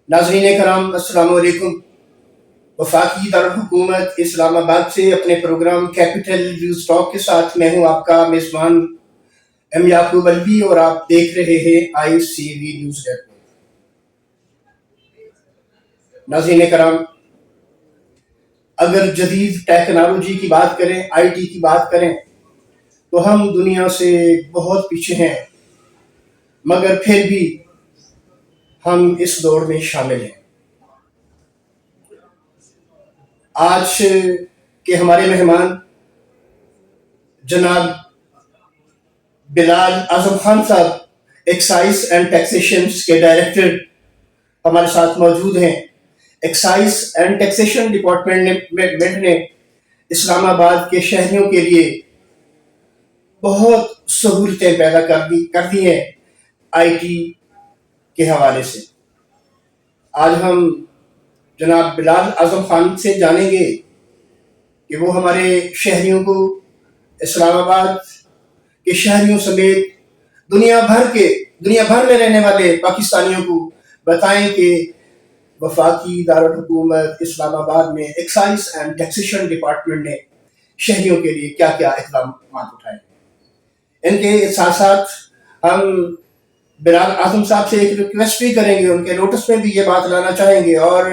नाज़रीन कराम अस्सलाम वालेकुम। वफाकी दारुल इस्लामाबाद से अपने प्रोग्राम कैपिटल न्यूज़ टॉक के साथ मैं हूँ आपका मेज़बान एम याकूब अलवी और आप देख रहे हैं ICV न्यूज़ नेटवर्क। नाज़रीन कराम, अगर जदीद टेक्नोलॉजी की बात करें, IT की बात करें, तो हम दुनिया से बहुत पीछे हैं, मगर फिर भी हम इस दौड़ में शामिल हैं। आज के हमारे मेहमान जनाब बिलाल आजम खान साहब एक्साइज एंड टैक्सेशन के डायरेक्टर हमारे साथ मौजूद हैं। एक्साइज एंड टैक्सेशन डिपार्टमेंट ने इस्लामाबाद के शहरियों के लिए बहुत सहूलतें पैदा कर दी हैं IT के हवाले से। आज हम जनाब बिलाल आजम खान से जानेंगे कि वो हमारे शहरियों को, इस्लामाबाद के शहरियों समेत दुनिया भर में रहने वाले पाकिस्तानियों को बताएं कि वफाकी दारुल हुकूमत इस्लामाबाद में एक्साइज एंड टैक्सेशन डिपार्टमेंट ने शहरियों के लिए क्या क्या इक़दाम उठाए। इनके साथ साथ हम बिलाल आजम साहब से एक रिक्वेस्ट भी करेंगे, उनके नोटिस में भी ये बात लाना चाहेंगे और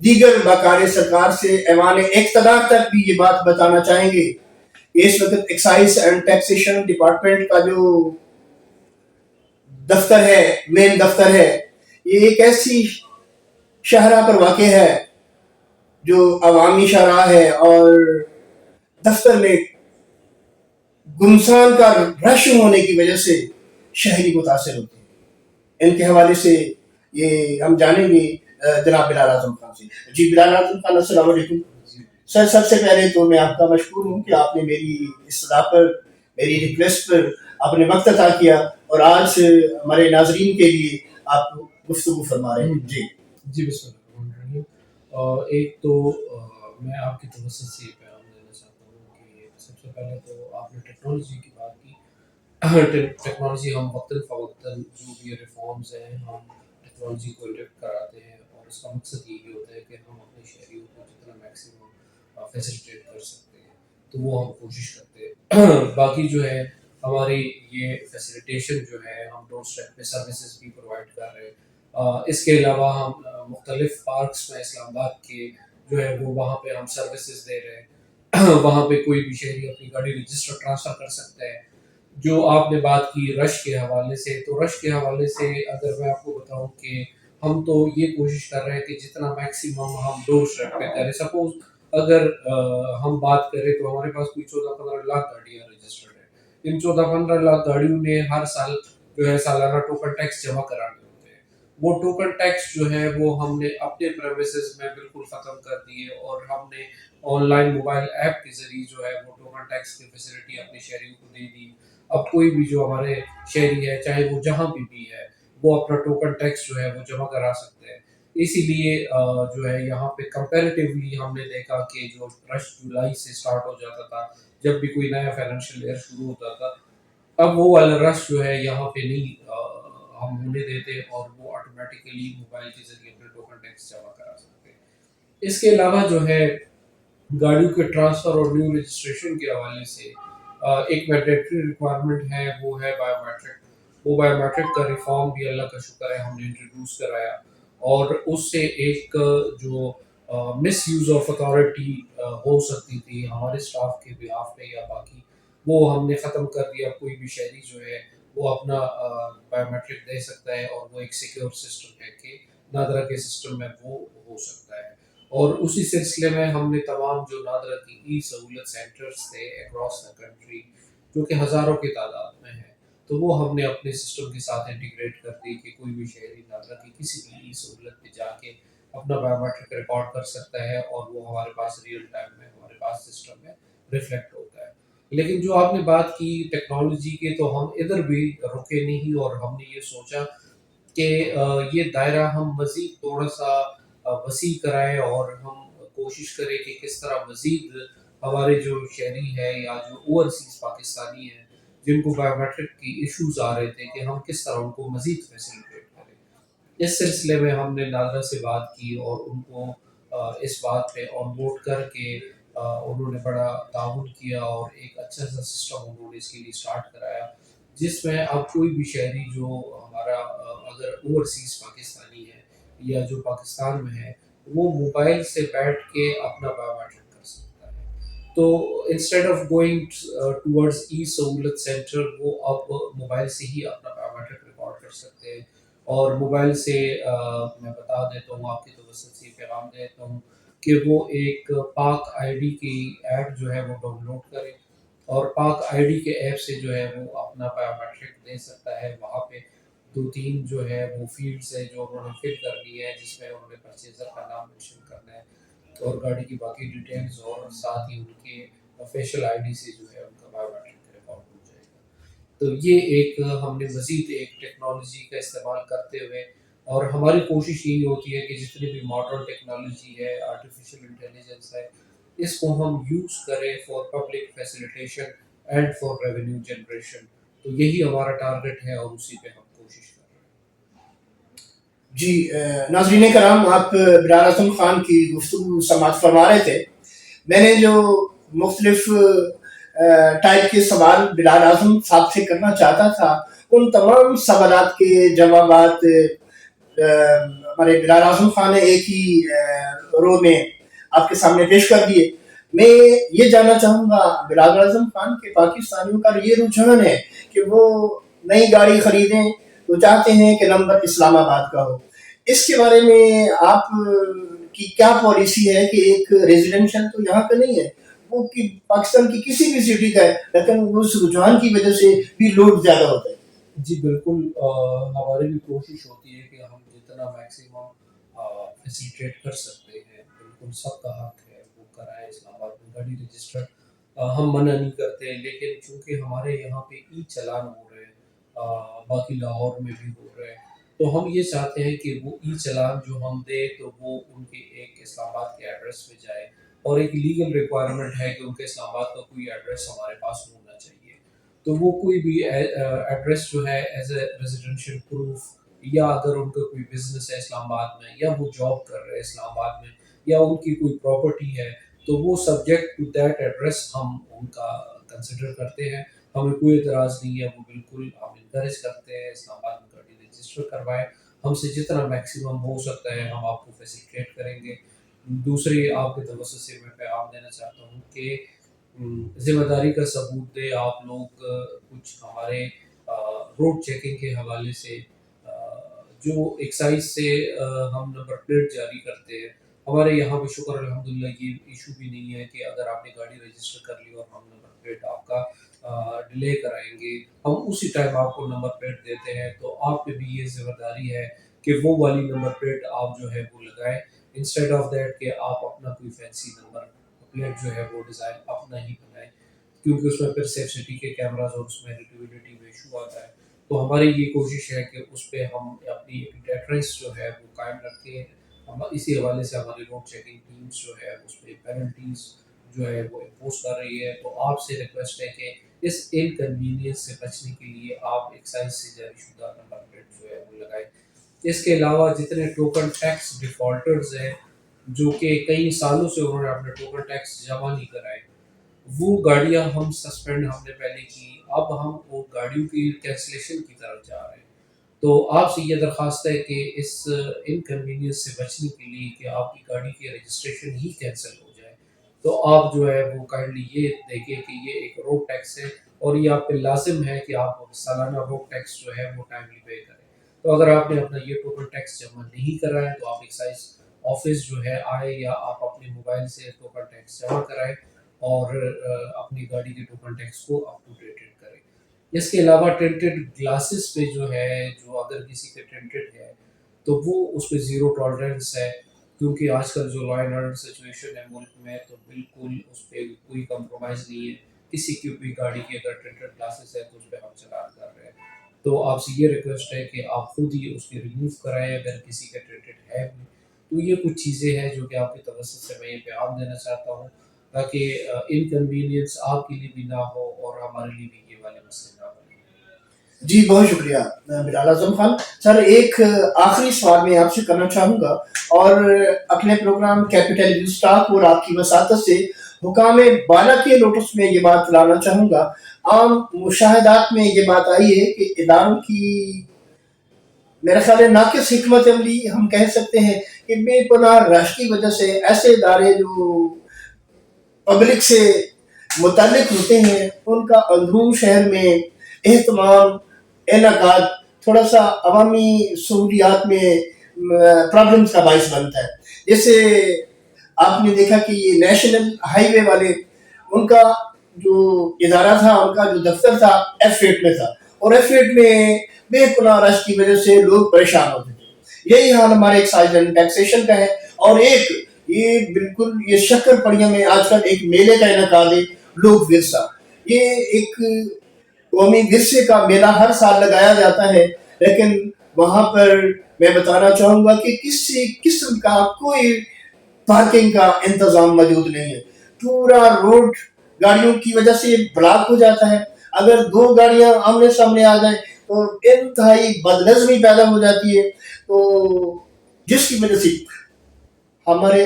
दीगर बाकारे सरकार से ऐवान इक़्तिदार तक भी ये बात बताना चाहेंगे कि इस वक्त एक्साइज एंड टैक्सेशन डिपार्टमेंट का जो दफ्तर है, मेन दफ्तर है, ये एक ऐसी शाहराह पर वाक़ है जो अवामी शाहराह है और दफ्तर में गुमसान का रश होने की वजह से शहरी मुतासर होते हैं। इनके हवाले से ये हम जानेंगे जनाब बिलाल आजम खान से। जी बिलाल आजम खान, अस्सलाम वालेकुम। सर, सबसे पहले तो मैं आपका मशकूर हूँ कि आपने मेरी इस्तदा पर, मेरी रिक्वेस्ट पर आपने वक्त अता किया और आज हमारे नाजरीन के लिए आप गुफ्तगू फरमा रहे हैं। जी बिस्मिल्लाह। एक तो मैं आपकी तवज्जो से ये पैगाम देना चाहता हूँ कि सबसे पहले तो आपने टेक्नोलॉजी की बात की। टेक्नोलॉजी हम वक्तन फ़वक्तन जो भी रिफॉर्म्स हैं हम टेक्नोलॉजी को अडॉप्ट कराते हैं और उसका मकसद यही होता है कि हम अपने शहरियों को जितना मैक्सिमम फैसिलिटेट कर सकते हैं तो वो हम कोशिश करते हैं। बाकी जो है हमारी ये फैसिलिटेशन जो है हम डोर स्टेप पे सर्विसेज भी प्रोवाइड कर रहे हैं। इसके अलावा हम मुख्तलिफ पार्क्स में इस्लामाबाद के जो है वो वहाँ पे हम सर्विसेज दे रहे हैं। वहाँ पे कोई भी शहरी अपनी गाड़ी रजिस्टर ट्रांसफ़र कर सकता है। जो आपने बात की रश के हवाले से, तो रश के हवाले से अगर मैं आपको बताऊँ कि हम तो ये कोशिश कर रहे हैं कि जितना मैक्सिमम हम डोर स्टेप पे करें। सपोज़ अगर हम बात करें तो हमारे पास कोई 14-15 लाख गाड़ियाँ रजिस्टर्ड हैं। इन 14-15 लाख गाड़ियों ने हर साल जो है सालाना टोकन टैक्स जमा कराने होते हैं। वो टोकन टैक्स जो है वो हमने अपने प्रेमिसेस में बिल्कुल ख़त्म कर दिए और हमने ऑनलाइन मोबाइल ऐप के ज़रिए जो है वो टोकन टैक्स की फैसिलिटी अपने शहरियों को दे दी। अब कोई भी जो हमारे शहरी है, चाहे वो जहाँ भी है, वो अपना टोकन टैक्स जो है वो जमा करा सकते हैं। इसीलिए जो है यहाँ पे कंपैरेटिवली हमने देखा कि जो रश जुलाई से स्टार्ट हो जाता था, जब भी कोई नया फाइनेंशियल ईयर शुरू होता था, अब वो वाला रश जो है यहाँ पे नहीं हम होने देते और वो ऑटोमेटिकली मोबाइल के ज़रिए अपने टोकन टैक्स जमा करा सकते हैं। इसके अलावा जो है गाड़ियों के ट्रांसफ़र और न्यू रजिस्ट्रेशन के हवाले से एक मैंडेटरी रिक्वायरमेंट है, वो है बायोमेट्रिक। वो बायोमेट्रिक का रिफॉर्म भी अल्लाह का शुक्र है हमने इंट्रोड्यूस कराया और उससे एक जो मिसयूज़ ऑफ अथॉरिटी हो सकती थी हमारे स्टाफ के बिहाफ पे या बाकी, वो हमने ख़त्म कर दिया। कोई भी शहरी जो है वो अपना बायोमेट्रिक दे सकता है और वो एक सिक्योर सिस्टम है कि नादरा के सिस्टम में वो हो सकता है। और उसी सिलसिले में हमने तमाम जो नादरा की सहूलत सेंटर्स थे अक्रॉस द कंट्री, जो कि हज़ारों की तादाद में हैं, तो वो हमने अपने सिस्टम के साथ इंटीग्रेट कर दी कि कोई भी शहरी नादरा की किसी भी सहूलत पे जाके अपना बायोमेट्रिक रिकॉर्ड कर सकता है और वो हमारे पास रियल टाइम में हमारे पास सिस्टम में रिफ्लेक्ट होता है। लेकिन जो आपने बात की टेक्नोलॉजी के, तो हम इधर भी रुके नहीं और हमने ये सोचा कि ये दायरा हम मज़ीद थोड़ा-सा वसी कराएँ और हम कोशिश करें कि किस तरह मज़ीद हमारे जो शहरी हैं या जो ओवरसीज़ पाकिस्तानी हैं, जिनको बायोमेट्रिक की इश्यूज़ आ रहे थे, कि हम किस तरह उनको मज़ीद फैसिलिटेट करें। इस सिलसिले में हमने नादरा से बात की और उनको इस बात पे ऑन बोर्ड करके उन्होंने बड़ा ताउन किया और एक अच्छा सा सिस्टम उन्होंने इसके लिए स्टार्ट कराया, जिसमें अब कोई भी शहरी जो हमारा अगर ओवरसीज़ पाकिस्तानी है या जो पाकिस्तान में है, वो मोबाइल से बैठ के अपना बायोमेट्रिक कर सकता है। तो इंस्टेड ऑफ गोइंग टुवर्ड्स ई सहूलत सेंटर, वो अब मोबाइल से ही अपना बायोमेट्रिक रिकॉर्ड कर सकते हैं। और मोबाइल से मैं बता देता हूँ, आपकी तवज्जो से पैगाम देता हूँ कि वो एक पाक आईडी की ऐप जो है वो डाउनलोड करें और पाक आईडी के ऐप से जो है वो अपना बायोमेट्रिक दे सकता है। वहाँ पे 2-3 जो है वो फ़ील्ड्स है जो उन्होंने फिल करनी है, जिसमें उन्होंने परचेज़र का नाम मेंशन करना है और गाड़ी की बाकी डिटेल्स और साथ ही उनके ऑफिशियल आईडी से जो है उनका बायोमेट्रिक रिकॉर्ड हो जाएगा। तो ये एक हमने मज़ीद एक टेक्नोलॉजी का इस्तेमाल करते हुए, और हमारी कोशिश यही होती है कि जितनी भी मॉडर्न टेक्नोलॉजी है, आर्टिफिशियल इंटेलिजेंस है, इसको हम यूज़ करें for public facilitation and for revenue generation. तो यही हमारा टारगेट है और उसी पे हम कोशिश कर रहे हैं। जी, नाज़रीन कराम, आप बिलाल आज़म ख़ान की गुफ्तगू समाअत फरमा रहे थे। मैंने जो मुख्तलिफ टाइप के सवाल बिलाल आज़म साहब से करना चाहता था, उन तमाम सवालात के जवाबात हमारे बिलाल आज़म ख़ान ने एक ही रो में आपके सामने पेश कर दिए। मैं ये जानना चाहूँगा, बिलाल आज़म ख़ान के पाकिस्तानियों का ये रुझान है कि वो नई गाड़ी खरीदें तो चाहते हैं कि नंबर इस्लामाबाद का हो। इसके बारे में आप की क्या पॉलिसी है कि एक रेजिडेंशियल तो यहाँ का नहीं है, वो कि पाकिस्तान की किसी भी सिटी का है, लेकिन उस रुझान की वजह से भी लोड ज़्यादा होता है। जी बिल्कुल, हमारी भी कोशिश होती है कि हम जितना मैक्सिमम फैसिलिटेट कर सकते हैं, बिल्कुल सबका हक है वो कराएँ इस्लामाबाद में गाड़ी रजिस्टर। हम मना नहीं करते, लेकिन चूँकि हमारे यहाँ पे ई चालान हो रहे हैं, बाकी लाहौर में भी हो रहे हैं, तो हम ये चाहते हैं कि वो ई चालान जो हम दें तो वो उनके एक इस्लामाबाद के एड्रेस पे जाए, और एक लीगल रिक्वायरमेंट है कि उनके इस्लामाबाद का कोई एड्रेस हमारे पास होना चाहिए। तो वो कोई भी एड्रेस जो है एज ए रेजिडेंशियल प्रूफ, या अगर उनका कोई बिजनेस है इस्लामाबाद में, या वो जॉब कर रहे हैं इस्लामाबाद में, या उनकी कोई प्रॉपर्टी है, तो वो सब्जेक्ट टू दैट एड्रेस हम उनका कंसिडर करते हैं। हमें कोई एतराज़ नहीं है, वो बिल्कुल हम इनकरेज करते हैं इस्लामाबाद में गाड़ी रजिस्टर करवाएं। हमसे जितना मैक्सिमम हो सकता है हम आपको फैसिलिटेट करेंगे। दूसरी आपके तवज्जो से मैं पैगाम देना चाहता हूँ कि ज़िम्मेदारी का सबूत दें आप लोग। कुछ हमारे रोड चेकिंग के हवाले से जो एक्साइज से हम नंबर प्लेट जारी करते हैं, हमारे यहाँ पे शुक्र अल्हम्दुलिल्लाह ये इशू भी नहीं है कि अगर आपने गाड़ी रजिस्टर कर ली और हम नंबर प्लेट आपका डिले कराएंगे, हम उसी टाइम आपको नंबर प्लेट देते हैं। तो आप पे भी ये जिम्मेदारी है कि वो वाली नंबर प्लेट आप जो है वो लगाएं, इंस्टेड ऑफ दैट कि आप अपना कोई फैंसी नंबर प्लेट जो है वो डिज़ाइन अपना ही बनाएं, क्योंकि उसमें फिर सेफ सिटी के कैमराज और उसमें रिटेबिलिटी में इशू आता है। तो हमारी ये कोशिश है कि उस पे हम अपनी एक डेटरेंस जो है वो कायम रखें। हम इसी हवाले से हमारी रोड चेकिंग टीम्स जो है उस पे पेनल्टीज़ जो है वो इम्पोज़ कर रही है। तो आपसे रिक्वेस्ट है कि इस इनकन्वीनियंस से बचने के लिए आप एक्साइज़ से जारीशुदा नंबर प्लेट जो है वो लगाएँ। इसके अलावा जितने टोकन टैक्स डिफ़ॉल्टर्स हैं, जो कि कई सालों से उन्होंने अपने टोकन टैक्स जमा नहीं कराए, वो गाड़ियाँ हम सस्पेंड हमने पहले की, अब हम वो गाड़ियों की कैंसलेशन की तरफ जा रहे हैं। तो आपसे ये दरख्वास्त है कि इस इनकन्वीनियंस से बचने के लिए कि आपकी गाड़ी की रजिस्ट्रेशन ही कैंसिल हो जाए, तो आप जो है वो काइंडली ये देखें कि ये एक रोड टैक्स है और ये आप पे लाजिम है कि आप सालाना रोड टैक्स जो है वो टाइमली पे करें। तो अगर आपने अपना ये टोटल टैक्स जमा नहीं करा है, तो आप एक्साइज ऑफिस जो है आए, या आप अपने मोबाइल से टोटल टैक्स जमा कराएं और अपनी गाड़ी के टोटल टैक्स को अप टू डेटेड करें। इसके अलावा टिंटेड ग्लासेस पे जो है, जो अगर किसी के टिंटेड है तो वो उस पे ज़ीरो टॉलरेंस है, क्योंकि आजकल जो लॉ एंड ऑर्डर सिचुएशन है मुल्क में, तो बिल्कुल उस पे कोई कंप्रोमाइज़ नहीं है। किसी की भी गाड़ी की अगर टिंटेड ग्लासेस है तो उस पे हम चालान कर रहे हैं। तो आपसे ये रिक्वेस्ट है कि आप खुद ही उसकी रिमूव कराएँ अगर किसी का टिंटेड है भी। तो ये कुछ चीज़ें हैं जो कि आपकी तवज्जो से मैं ये पैगाम देना चाहता हूँ, ताकि इनकन्वीनियंस आपके लिए भी ना हो और हमारे लिए भी ये वाले मसले ना बने। जी, बहुत शुक्रिया बिलाल आज़म खान। सर, एक आखिरी सवाल मैं आपसे करना चाहूँगा और अपने प्रोग्राम कैपिटल व्यू स्टाफ और आपकी वसातत से हुकाम बाला के नोटिस में ये बात लाना चाहूँगा। आम मुशाहदात में ये बात आई है कि इदारों की मेरा ख्याल है नाक़िस हिकमत अमली हम कह सकते हैं कि बेपनाह रश की वजह से ऐसे इदारे जो पब्लिक से मुतल्लिक होते हैं, उनका अंदरून शहर में एहतमाम, इनकाद थोड़ा सा अवामी सहूलियात में प्रॉब्लम्स का बायस बनता है। जैसे आपने देखा कि ये नेशनल हाईवे वाले, उनका जो इदारा था, उनका जो दफ्तर था F8 में था, और F8 में बेपनाह रश की वजह से लोग परेशान होते थे। यही हाल हमारे एक्साइज एंड टैक्सेशन का है। और एक ये बिल्कुल ये शक्कर पड़िया में आजकल एक मेले का इनकाद है, लोक विरसा। ये एक कौमी विरसे का मेला हर साल लगाया जाता है, लेकिन वहां पर मैं बताना चाहूंगा कि किसी किस्म का कोई पार्किंग का इंतजाम मौजूद नहीं है। पूरा रोड गाड़ियों की वजह से ब्लॉक हो जाता है। अगर दो गाड़ियां आमने सामने आ जाए तो इंतहाई बदनज़मी पैदा हो जाती है। तो जिसकी वजह से हमारे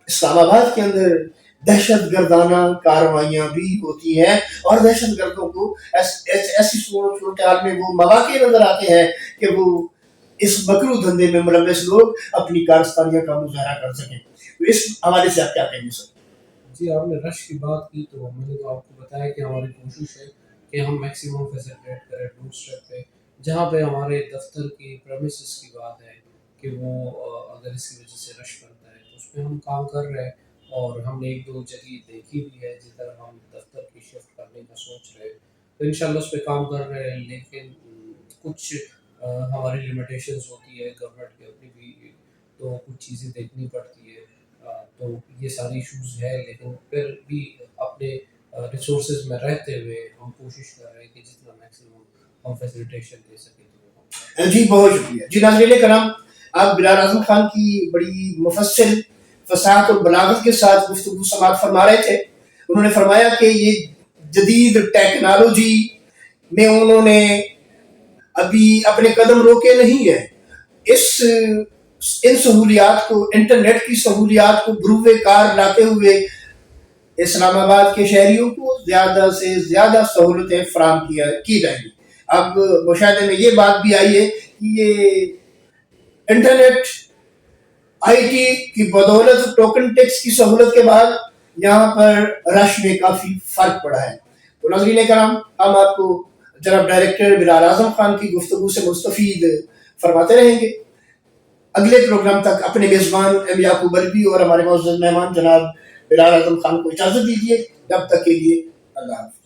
इस्लामाबाद के अंदर दहशत गर्दाना कार्रवाइयाँ भी होती हैं, और दहशत गर्दों को ऐसी सूरत हाल में वो मौके नजर आते हैं कि वो इस मकरू धंधे में मुलव्वस लोग अपनी कारस्तानियों का मुजाहरा कर सकें। तो इस हवाले से आप क्या कहेंगे सर? जी, आपने रश की बात की तो मैंने तो आपको बताया कि हमारी कोशिश है कि हम मैक्सिमम फैसिलिटेट करें डोर स्टेप पे। जहाँ पे हमारे दफ्तर की प्रेमिसेस की बात है कि वो अगर इसकी वजह से रश बनता है तो उस पे हम काम कर रहे हैं, और हमने 1-2 जगह देखी भी है जिधर हम दफ्तर की शिफ्ट करने का सोच रहे हैं। तो इंशाल्लाह उस पे काम कर रहे हैं, लेकिन कुछ हमारी लिमिटेशंस होती है गवर्नमेंट की अपनी भी, तो कुछ चीज़ें देखनी पड़ती है। तो ये सारे इश्यूज है, लेकिन फिर भी अपने रिसोर्सेज में रहते हुए हम कोशिश कर रहे हैं कि जितना मैक्सिमम हम फैसिलिटेशन दे सकें तो जी, बहुत शुक्रिया। जी नाज़रीन कराम, आप बिलाल आज़म खान की बड़ी मुफस्सिल फसाहत और बलागत के साथ गुफ्तगू समाअत फरमा रहे थे। उन्होंने फरमाया कि ये जदीद टेक्नोलॉजी में उन्होंने अभी अपने कदम रोके नहीं है। इस इन सहूलियात को, इंटरनेट की सहूलियात को बरूए कार लाते हुए इस्लामाबाद के शहरियों को ज्यादा से ज्यादा सहूलतें फराम की जाएंगी। अब मुशाहदे में ये बात भी आई है कि ये इंटरनेट आईटी की बदौलत टोकन टैक्स की सहूलत के बाद यहाँ पर रश में काफी फर्क पड़ा है। तो नाज़रीन कराम, हम आपको जनाब डायरेक्टर बिलाल आज़म खान की गुफ्तगू से मुस्तफीद फरमाते रहेंगे। अगले प्रोग्राम तक अपने मेज़बान एम याकूब अलवी और हमारे मुअज़्ज़ज़ मेहमान जनाब बिलाल आज़म खान को इजाज़त दीजिए। तब तक के लिए अल्लाह हाफ़िज़।